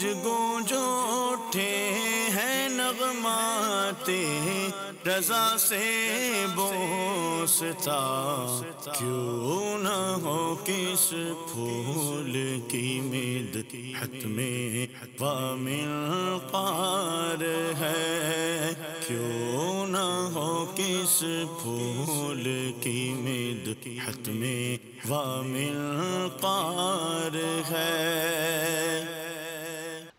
گونج گونج اٹھے ہیں نغمات رضا سے بوستا، کیوں نہ ہو کس پھول کی مدحت میں وامل قار ہے، کیوں نہ ہو کس پھول کی مدحت میں وامل قار ہے۔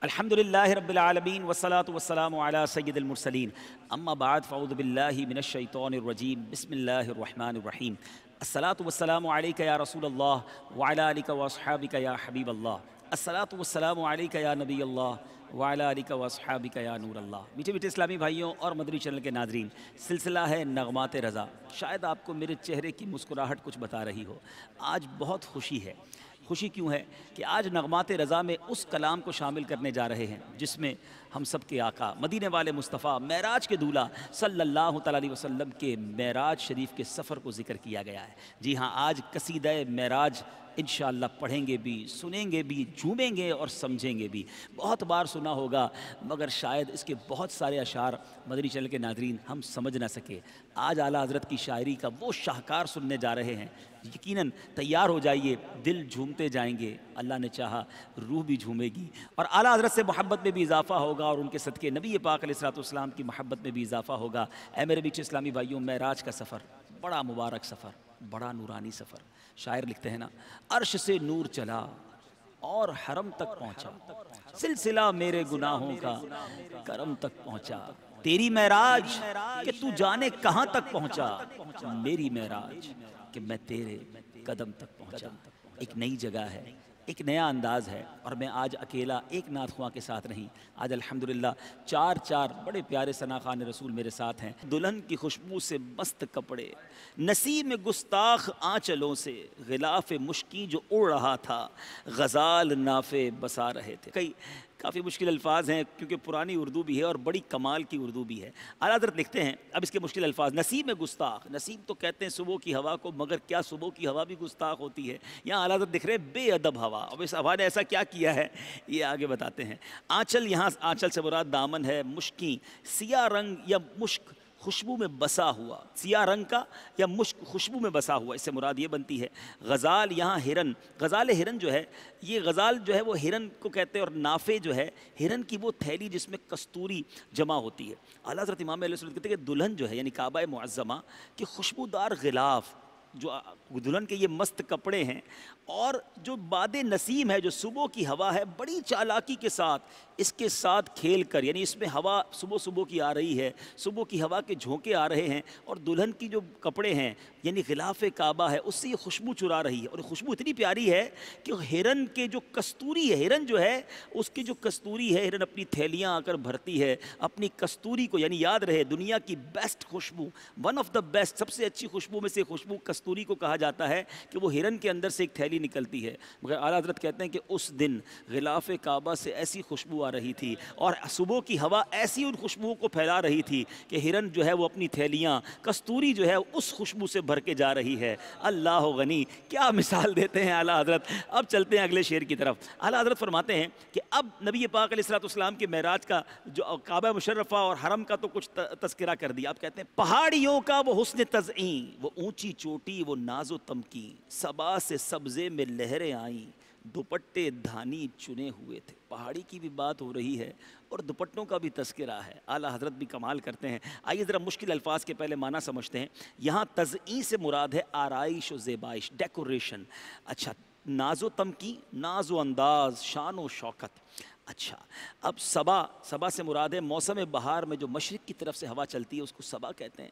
الحمدللہ رب العالمین والصلاة والسلام علی سید المرسلین، اما بعد فاعوذ باللہ من الشیطان الرجیم، بسم اللہ الرحمن الرحیم۔ الصلاة والسلام علیک یا رسول اللہ وعلی آلک واصحابک یا حبیب اللہ، الصلاة والسلام علیک یا نبی اللہ وعلی آلک واصحابک یا نور اللہ۔ میٹھے میٹھے اسلامی بھائیوں اور مدنی چینل کے ناظرین، سلسلہ ہے نغمات رضا۔ شاید آپ کو میرے چہرے کی مسکراہٹ کچھ بتا رہی ہو، آج بہت خوشی ہے۔ خوشی کیوں ہے کہ آج نغمات رضا میں اس کلام کو شامل کرنے جا رہے ہیں جس میں ہم سب کے آقا مدینے والے مصطفیٰ معراج کے دولہ صلی اللہ تعالیٰ علیہ وسلم کے معراج شریف کے سفر کو ذکر کیا گیا ہے۔ جی ہاں، آج قصیدہ معراج انشاءاللہ پڑھیں گے بھی، سنیں گے بھی، جھومیں گے اور سمجھیں گے بھی۔ بہت بار سنا ہوگا مگر شاید اس کے بہت سارے اشعار مدنی چینل کے ناظرین ہم سمجھ نہ سکے۔ آج اعلیٰ حضرت کی شاعری کا وہ شاہکار سننے جا رہے ہیں، یقیناً تیار ہو جائیے، دل جھومتے جائیں گے، اللہ نے چاہا روح بھی جھومے گی، اور اعلیٰ حضرت سے محبت میں بھی اضافہ ہوگا، اور ان کے صدقے نبی پاک علیہ السلام کی محبت میں بھی اضافہ ہوگا۔ اے میرے میٹھے اسلامی بھائیوں، معراج کا سفر بڑا مبارک سفر، بڑا نورانی سفر۔ شاعر لکھتے ہیں نا، عرش سے نور چلا اور حرم تک پہنچا، سلسلہ میرے گناہوں کا کرم تک پہنچا، تیری معراج کہ تو جانے کہاں تک پہنچا، میری معراج کہ میں تیرے قدم تک پہنچا۔ ایک نئی جگہ ہے، ایک نیا انداز ہے، اور میں آج اکیلا ایک نعت خواں کے ساتھ نہیں، آج الحمدللہ چار بڑے پیارے ثنا خوان رسول میرے ساتھ ہیں۔ دلہن کی خوشبو سے مست کپڑے، نسیم گستاخ آنچلوں سے غلاف مشکی جو اڑ رہا تھا، غزال نافے بسا رہے تھے۔ کافی مشکل الفاظ ہیں کیونکہ پرانی اردو بھی ہے اور بڑی کمال کی اردو بھی ہے۔ اعلیٰ حضرت لکھتے ہیں، اب اس کے مشکل الفاظ، نسیم گستاخ، نسیم تو کہتے ہیں صبح کی ہوا کو، مگر کیا صبح کی ہوا بھی گستاخ ہوتی ہے؟ یہاں اعلیٰ حضرت دکھ رہے ہیں بے ادب ہوا، اب اس ہوا نے ایسا کیا کیا ہے یہ آگے بتاتے ہیں۔ آنچل، یہاں آنچل سے مراد دامن ہے، مشکی، سیاہ رنگ یا مشک خوشبو میں بسا ہوا، سیاہ رنگ کا یا مشک خوشبو میں بسا ہوا، اس سے مراد یہ بنتی ہے۔ غزال، یہاں ہرن، غزال ہرن جو ہے، یہ غزال جو ہے وہ ہرن کو کہتے ہیں، اور نافے جو ہے ہرن کی وہ تھیلی جس میں کستوری جمع ہوتی ہے۔ اعلیٰ حضرت امام علیہ السلام کہتے ہیں کہ دلہن جو ہے یعنی کعبہ معظمہ کی خوشبودار غلاف، جو دلہن کے یہ مست کپڑے ہیں، اور جو باد نسیم ہے، جو صبح کی ہوا ہے، بڑی چالاکی کے ساتھ اس کے ساتھ کھیل کر، یعنی اس میں ہوا صبح کی آ رہی ہے، صبح کی ہوا کے جھونکے آ رہے ہیں، اور دلہن کی جو کپڑے ہیں یعنی غلاف کعبہ ہے اس سے یہ خوشبو چرا رہی ہے، اور خوشبو اتنی پیاری ہے کہ ہرن کے جو کستوری ہے، ہرن جو ہے اس کی جو کستوری ہے، ہرن اپنی تھیلیاں آ کر بھرتی ہے اپنی کستوری کو، یعنی یاد رہے دنیا کی بیسٹ خوشبو، ون آف دا بیسٹ، سب سے اچھی خوشبو میں سے خوشبو کستوری کو کہا جاتا ہے کہ وہ ہرن کے اندر سے ایک تھیلی نکلتی ہے۔ مگر اعلیٰ حضرت کہتے ہیں کہ اس دن غلاف کعبہ سے ایسی خوشبو آ رہی تھی، اور صبح کی ہوا ایسی ان خوشبوؤں کو پھیلا رہی تھی کہ ہرن جو ہے وہ اپنی تھیلیاں، کستوری جو ہے اس خوشبو سے بھر کے جا رہی ہے۔ اللہ غنی، کیا مثال دیتے ہیں اعلیٰ حضرت۔ اب چلتے ہیں اگلے شعر کی طرف۔ اعلیٰ حضرت فرماتے ہیں کہ اب نبی پاک علیہ السلام کے معراج کا جو کعبہ مشرفہ اور حرم کا تو کچھ تذکرہ کر دیا، اب کہتے ہیں پہاڑیوں کا وہ حسن تزئین، وہ اونچی چوٹی، وہ ناز و تمکین، صبا سے سبزے میں لہریں آئیں، دوپٹے دھانی چنے ہوئے تھے۔ پہاڑی کی بھی بات ہو رہی ہے اور دوپٹوں کا بھی تذکرہ ہے، اعلیٰ حضرت بھی کمال کرتے ہیں۔ آئیے ذرا مشکل الفاظ کے پہلے معنی سمجھتے ہیں۔ یہاں تزئین سے مراد ہے آرائش و زیبائش، ڈیکوریشن۔ اچھا، ناز و تمکین، ناز و انداز، شان و شوکت۔ اچھا، اب صبا سے مراد ہے موسم بہار میں جو مشرق کی طرف سے ہوا چلتی ہے اس کو صبا کہتے ہیں۔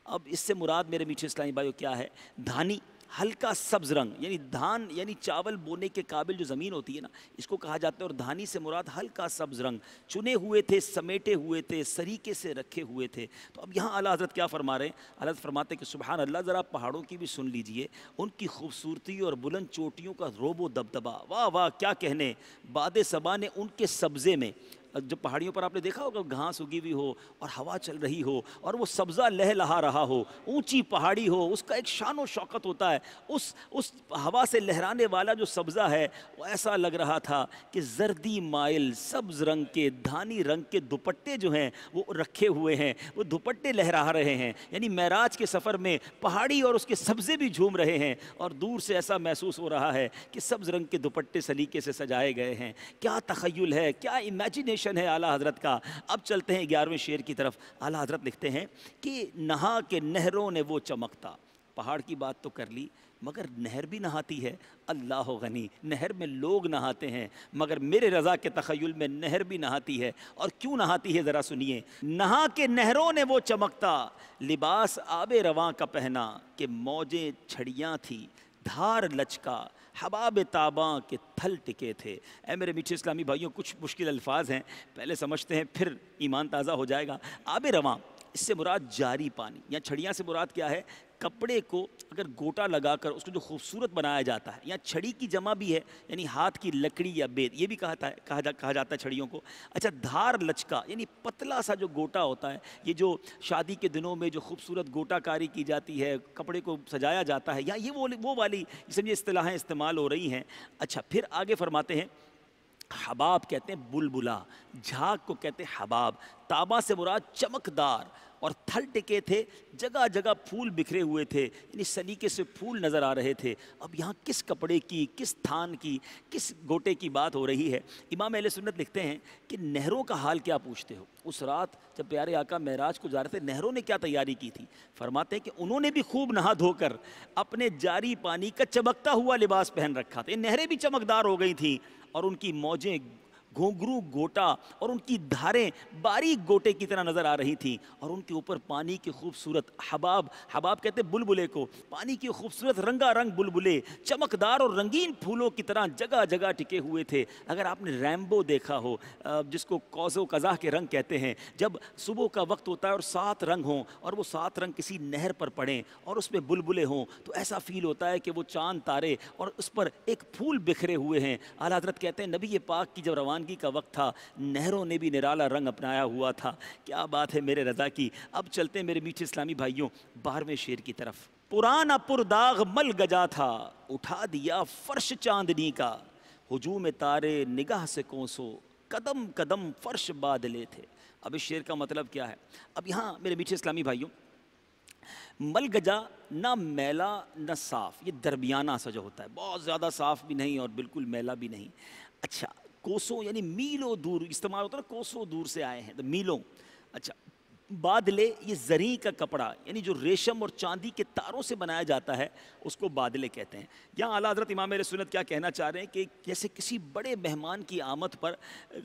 اب اس سے مراد میرے میٹھے اسلامی بھائیو کیا ہے؟ دھانی، ہلکا سبز رنگ، یعنی دھان یعنی چاول بونے کے قابل جو زمین ہوتی ہے نا، اس کو کہا جاتا ہے، اور دھانی سے مراد ہلکا سبز رنگ، چنے ہوئے تھے، سمیٹے ہوئے تھے، سریکے سے رکھے ہوئے تھے۔ تو اب یہاں اعلیٰ حضرت کیا فرما رہے ہیں؟ اعلیٰ حضرت فرماتے ہیں کہ سبحان اللہ، ذرا پہاڑوں کی بھی سن لیجئے، ان کی خوبصورتی اور بلند چوٹیوں کا روب و دبدبا، واہ واہ کیا کہنے، باد صبا نے ان کے سبزے میں جب پہاڑیوں پر آپ نے دیکھا ہوگا گھاس اگی ہوئی ہو اور ہوا چل رہی ہو اور وہ سبزہ لہلہا رہا ہو، اونچی پہاڑی ہو، اس کا ایک شان و شوکت ہوتا ہے، اس ہوا سے لہرانے والا جو سبزہ ہے وہ ایسا لگ رہا تھا کہ زردی مائل سبز رنگ کے دھانی رنگ کے دوپٹے جو ہیں وہ رکھے ہوئے ہیں، وہ دوپٹے لہرا رہے ہیں، یعنی معراج کے سفر میں پہاڑی اور اس کے سبزے بھی جھوم رہے ہیں اور دور سے ایسا محسوس ہو رہا ہے کہ سبز رنگ کے دوپٹے سلیقے سے سجائے گئے ہیں۔ کیا تخیل ہے، کیا امیجینیشن ہے اعلیٰ حضرت کا۔ اب چلتے ہیں 11ویں شعر کی طرف۔ اعلیٰ حضرت لکھتے ہیں کہ نہا کے نہروں نے وہ چمکتا، پہاڑ کی بات تو کر لی مگر نہر بھی نہاتی ہے، اللہ غنی، نہر میں لوگ نہاتے ہیں مگر میرے رضا کے تخیل میں نہر بھی نہاتی ہے، اور کیوں نہاتی ہے ذرا سنیے۔ نہا کے نہروں نے وہ چمکتا، لباس آب رواں کا پہنا کہ موجیں چھڑیاں تھی، دھار لچکا، حباب تاباں کے تھل ٹکے تھے۔ اے میرے میٹھے اسلامی بھائیوں، کچھ مشکل الفاظ ہیں، پہلے سمجھتے ہیں پھر ایمان تازہ ہو جائے گا۔ آب رواں، اس سے مراد جاری پانی، یا چھڑیاں سے مراد کیا ہے؟ کپڑے کو اگر گوٹا لگا کر اس کو جو خوبصورت بنایا جاتا ہے، یا چھڑی کی جمع بھی ہے یعنی ہاتھ کی لکڑی یا بید، یہ بھی کہا جاتا ہے چھڑیوں کو۔ اچھا، دھار لچکا یعنی پتلا سا جو گوٹا ہوتا ہے، یہ جو شادی کے دنوں میں جو خوبصورت گوٹا کاری کی جاتی ہے، کپڑے کو سجایا جاتا ہے، یا یہ وہ والی سمجھے اصطلاحیں استعمال ہو رہی ہیں۔ اچھا، پھر آگے فرماتے ہیں حباب کہتے ہیں بلبلا، جھاگ کو کہتے ہیں حباب، تابا سے مراد چمکدار، اور تھل ٹکے تھے، جگہ جگہ پھول بکھرے ہوئے تھے، یعنی سلیقے سے پھول نظر آ رہے تھے۔ اب یہاں کس کپڑے کی، کس تھان کی، کس گوٹے کی بات ہو رہی ہے؟ امام اہل سنت لکھتے ہیں کہ نہروں کا حال کیا پوچھتے ہو؟ اس رات جب پیارے آقا معراج کو جا رہے تھے، نہروں نے کیا تیاری کی تھی؟ فرماتے ہیں کہ انہوں نے بھی خوب نہا دھو کر اپنے جاری پانی کا چمکتا ہوا لباس پہن رکھا تھا، نہریں بھی چمکدار ہو گئی تھیں، اور ان کی موجیں گھونگرو گوٹا اور ان کی دھاریں باریک گوٹے کی طرح نظر آ رہی تھیں، اور ان کے اوپر پانی کے خوبصورت حباب کہتے ہیں بلبلے کو، پانی کی خوبصورت رنگا رنگ بلبلے چمکدار اور رنگین پھولوں کی طرح جگہ جگہ ٹکے ہوئے تھے۔ اگر آپ نے ریمبو دیکھا ہو، جس کو قوس و قزح کے رنگ کہتے ہیں، جب صبح کا وقت ہوتا ہے اور 7 رنگ ہوں اور وہ 7 رنگ کسی نہر پر پڑیں اور اس میں بلبلے ہوں، تو ایسا فیل ہوتا ہے کہ وہ چاند تارے اور اس پر ایک پھول بکھرے ہوئے ہیں۔ اعلیٰ حضرت کہتے ہیں نبی پاک کی جب روانگی کا وقت تھا، نہروں نے بھی نرالا رنگ اپنایا ہوا تھا۔ کیا بات ہے میرے رضا کی۔ اب چلتے ہیں میرے میٹھے اسلامی بھائیوں 12ویں شعر کی طرف۔ پرانا پرداغ مل گجا تھا، اٹھا دیا فرش چاندنی کا، ہجوم تارے نگاہ سے کوسو، قدم قدم فرش بادلے تھے۔ اب اس شعر کا مطلب کیا ہے؟ اب یہاں میرے میٹھے اسلامی بھائیوں، مل گجا نہ میلا نہ صاف، یہ درمیانہ سا جو ہوتا ہے، بہت زیادہ صاف بھی نہیں اور بالکل میلا بھی نہیں۔ اچھا، کوسوں یعنی میلوں دور استعمال ہوتا ہے نا، کوسوں دور سے آئے ہیں تو میلوں۔ اچھا، بادلے یہ زریں کا کپڑا یعنی جو ریشم اور چاندی کے تاروں سے بنایا جاتا ہے، اس کو بادلے کہتے ہیں۔ یہاں اعلیٰ حضرت امام اہل سنت کیا کہنا چاہ رہے ہیں کہ جیسے کسی بڑے مہمان کی آمد پر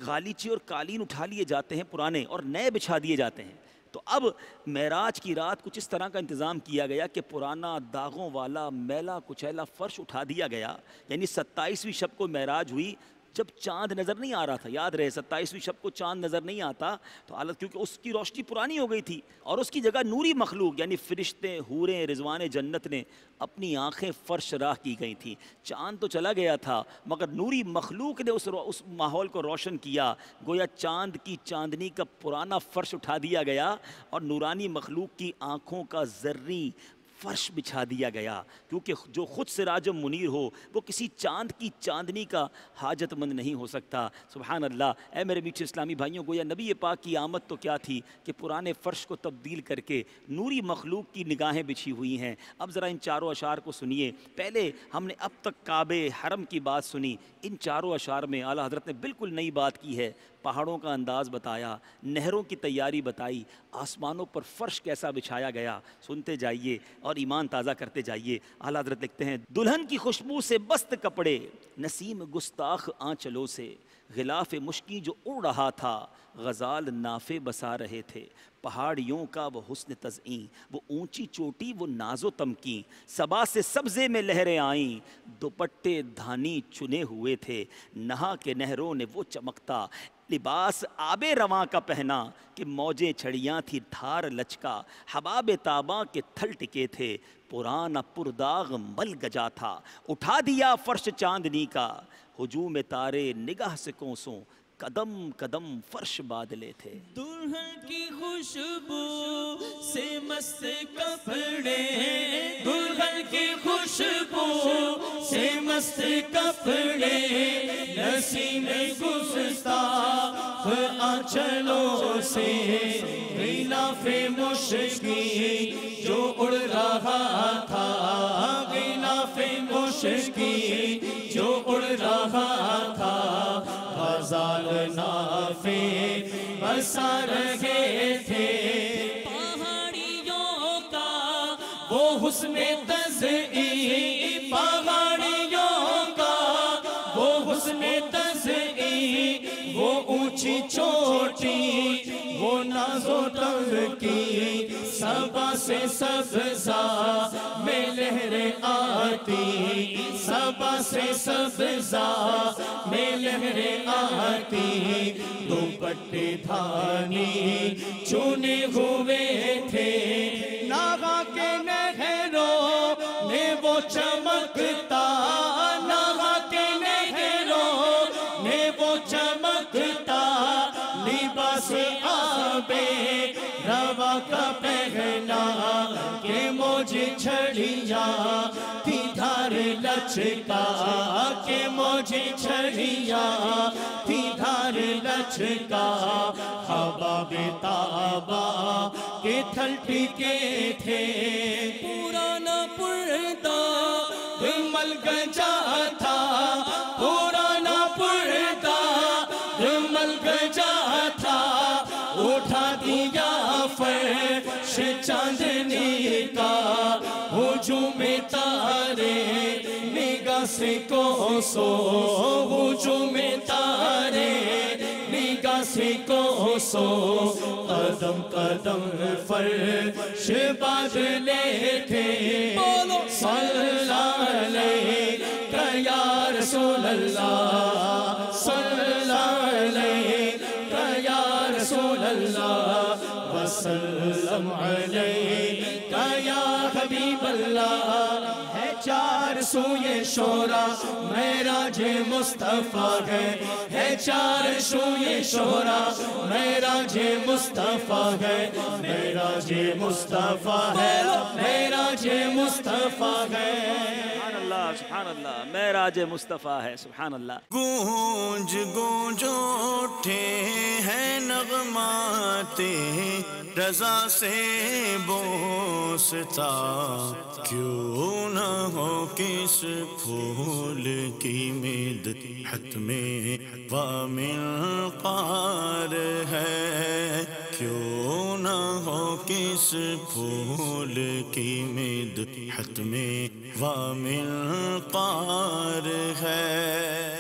غالیچے اور قالین اٹھا لیے جاتے ہیں پرانے اور نئے بچھا دیے جاتے ہیں، تو اب معراج کی رات کچھ اس طرح کا انتظام کیا گیا کہ پرانا داغوں والا میلا کچیلا فرش اٹھا دیا گیا، یعنی 27ویں شب کو معراج ہوئی، جب چاند نظر نہیں آ رہا تھا، یاد رہے 27ویں شب کو چاند نظر نہیں آتا تو حالت، کیونکہ اس کی روشنی پرانی ہو گئی تھی، اور اس کی جگہ نوری مخلوق یعنی فرشتے حوریں رضوان جنت نے اپنی آنکھیں فرش راہ کی گئی تھیں۔ چاند تو چلا گیا تھا مگر نوری مخلوق نے اس ماحول کو روشن کیا، گویا چاند کی چاندنی کا پرانا فرش اٹھا دیا گیا اور نورانی مخلوق کی آنکھوں کا زریں فرش بچھا دیا گیا، کیونکہ جو خود سراج منیر ہو وہ کسی چاند کی چاندنی کا حاجت مند نہیں ہو سکتا۔ سبحان اللہ۔ اے میرے میٹھے اسلامی بھائیوں، گویا نبی پاک کی آمد تو کیا تھی کہ پرانے فرش کو تبدیل کر کے نوری مخلوق کی نگاہیں بچھی ہوئی ہیں۔ اب ذرا ان چاروں اشعار کو سنیے۔ پہلے ہم نے اب تک کعبے حرم کی بات سنی، ان چاروں اشعار میں اعلیٰ حضرت نے بالکل نئی بات کی ہے، پہاڑوں کا انداز بتایا، نہروں کی تیاری بتائی، آسمانوں پر فرش کیسا بچھایا گیا۔ سنتے جائیے اور ایمان تازہ کرتے جائیے۔ اعلیٰ حضرت لکھتے ہیں دلہن کی خوشبو سے بست کپڑے، نسیم گستاخ آنچلوں سے، غلاف مشکی جو اڑ رہا تھا، غزال نافے بسا رہے تھے، پہاڑیوں کا وہ حسن تزئین، وہ اونچی چوٹی وہ ناز و تمکین، صبا سے سبزے میں لہریں آئیں، دوپٹے دھانی چنے ہوئے تھے، نہا کے نہروں نے وہ چمکتا، لباس آب رواں کا پہنا کہ موجیں چھڑیاں تھی دھار لچکا، حباب تاباں کے تھل ٹکے تھے، پرانا پرداغ مل گجا تھا، اٹھا دیا فرش چاندنی کا، ہجوم تارے نگاہ سے کوسوں، قدم قدم فرش بادلے تھے. دلہن کی خوشبو سے مست کپڑے، دلہن کی خوشبو سے مست کپڑے، نسیم گستاخ آنچلوں سے غلاف مشکی جو اڑ رہا تھا، غلاف مشکی جو اڑ رہا تھا، غزال نافے بسا رہے تھے. پہاڑیوں کا وہ حسن تزئین، پہاڑیوں کا وہ حسن تزئین، وہ اونچی چوٹی وہ ناز و تنگ کی، صبا سے سبزہ میں لہریں آتی، صبا سے سبزہ میں لہریں آتی. دوپٹے دھانی چنے ہوئے تھے، ناغا کے نہروں میں وہ چمکتا، ناغا کے نہروں میں وہ چمکتا، لباس آبے روا کا پہنا کہ موج چھڑیاں تھی دھار لچکا، کہ موج چھڑیاں تھی دھار لچکا. حباب تابا کے تھل ٹکے تھے، پرانا پردہ مل گجا تھا، پرانا پردہ مل گجا تھا. اٹھا دیا فرش چاندنی کا، ہجوم تارے نگاہ سے کوسو، ہجوم تارے نگاہ سے کوسو. قدم قدم فرش بادلے تھے، صلی علیہ یا رسول اللہ، صلی علیہ یا رسول اللہ، وسلم علیہ یا حبیب اللہ. ہے چار سوئے شورا معراج مصطفیٰ ہے چار سوئے شورا معراج مصطفیٰ ہے، معراج مصطفیٰ ہے، معراج مصطفیٰ ہے. سبحان اللہ سبحان اللہ، معراج مصطفیٰ ہے. سبحان اللہ. گونج گونج اٹھے ہیں نغمات رضا سے بوستا، کیوں نہ ہو کس پھول کی مدحت میں وامل قار ہے، کیوں نہ ہو کس پھول کی مدحت میں وامل قار ہے.